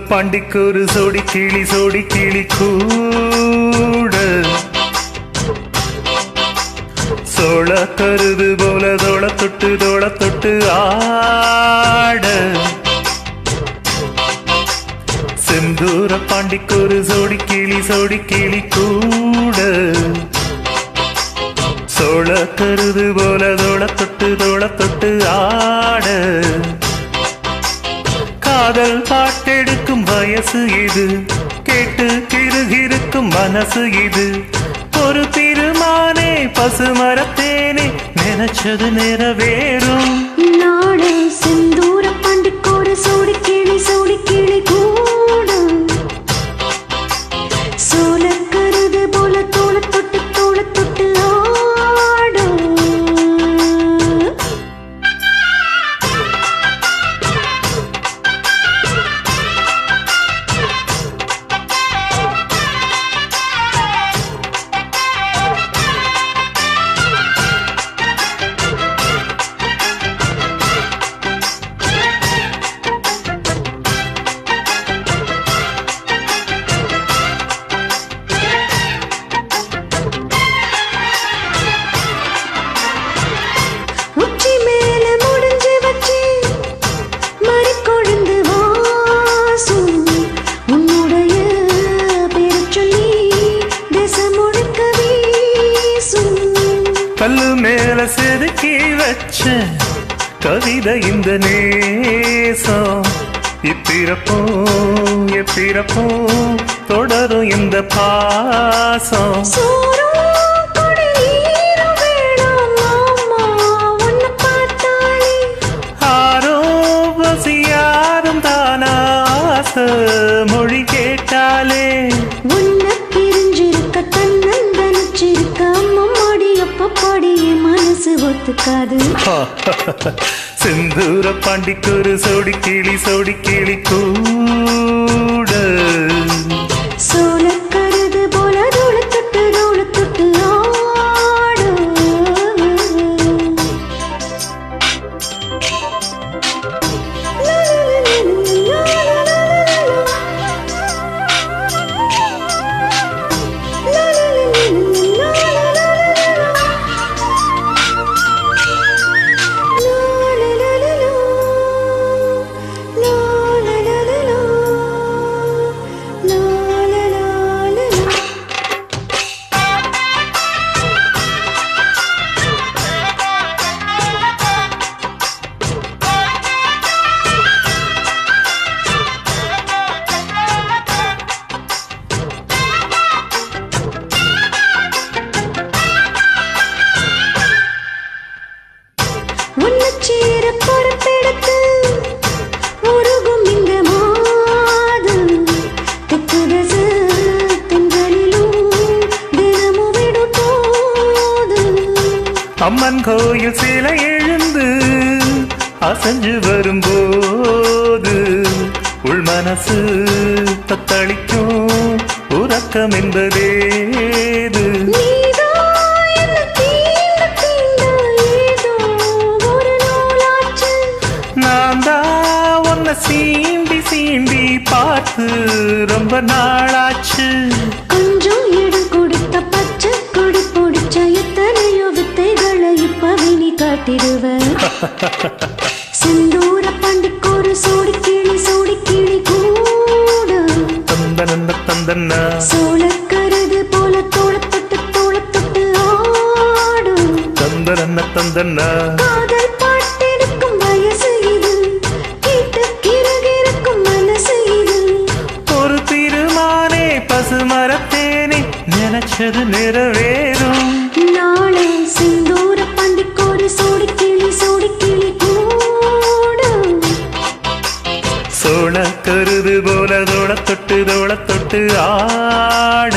பாண்டிக்கு ஒரு சோடி கிளி கூட சோழ கருது போல தோள தொட்டு ஆட செந்தூர பாண்டிக்கு ஒரு சோடி கிளி கூட சோழ கருது போல தோள தொட்டு ஆட காதல் பாட்டெடுக்கும் வயசு இது கேட்டு கிருகிருக்கும் மனசு இது ஒரு திருமானே பசுமரத்தேனே நினைச்சது நிறைவேறும் நாடு செந்தூர பாண்டிக்கோடு சோடி கிளி கூட சோழ கருது போல தோள தொட்டு ஆடும் கல்லு மேல செதுக்கி வச்ச கவிதை இந்த நேசம் இப்பிறப்பும் தொடரும் இந்த பாசம் ஆரோ பசியாரும் தானாச மொழி கேட்டாலே மனசு ஒத்துக்காது செந்தூர பாண்டிக்கு ஒரு சோடி கிளி கூட சோழ கருது போல தோள தொட்டு ஆடும் அம்மன் கோயில் சிலை எழுந்து அசைஞ்சு வரும்போது உள் மனசு தத்தளிக்கும் உறக்கம் என்பதேது நான் தான் உன்னை சீண்டி பார்த்து ரொம்ப நாளாச்சு கொஞ்சம் இடம் கொடுத்த பச்சை கொடி பிடிச்ச எத்தனையோ வித்தைகளை இப்பவே நீ காட்டிடுவ செந்தூர பாண்டிக்கோரு சோடி கிளி கூட தந்தன சோழ கருது போல தோள தொட்டு ஆடும் தந்தன காதல் பாட்டெடுக்கும் வயசு இது கேட்டு கிருகிருக்கும் மனசு இது ஒரு திருமானே பசுமரத்தேனே நினைச்சது நிறைவேறும் நாளை செந்தூர பாண்டிக்கோரு சோடி கிளி கூட சோழ கருது போல தோள தொட்டு ஆட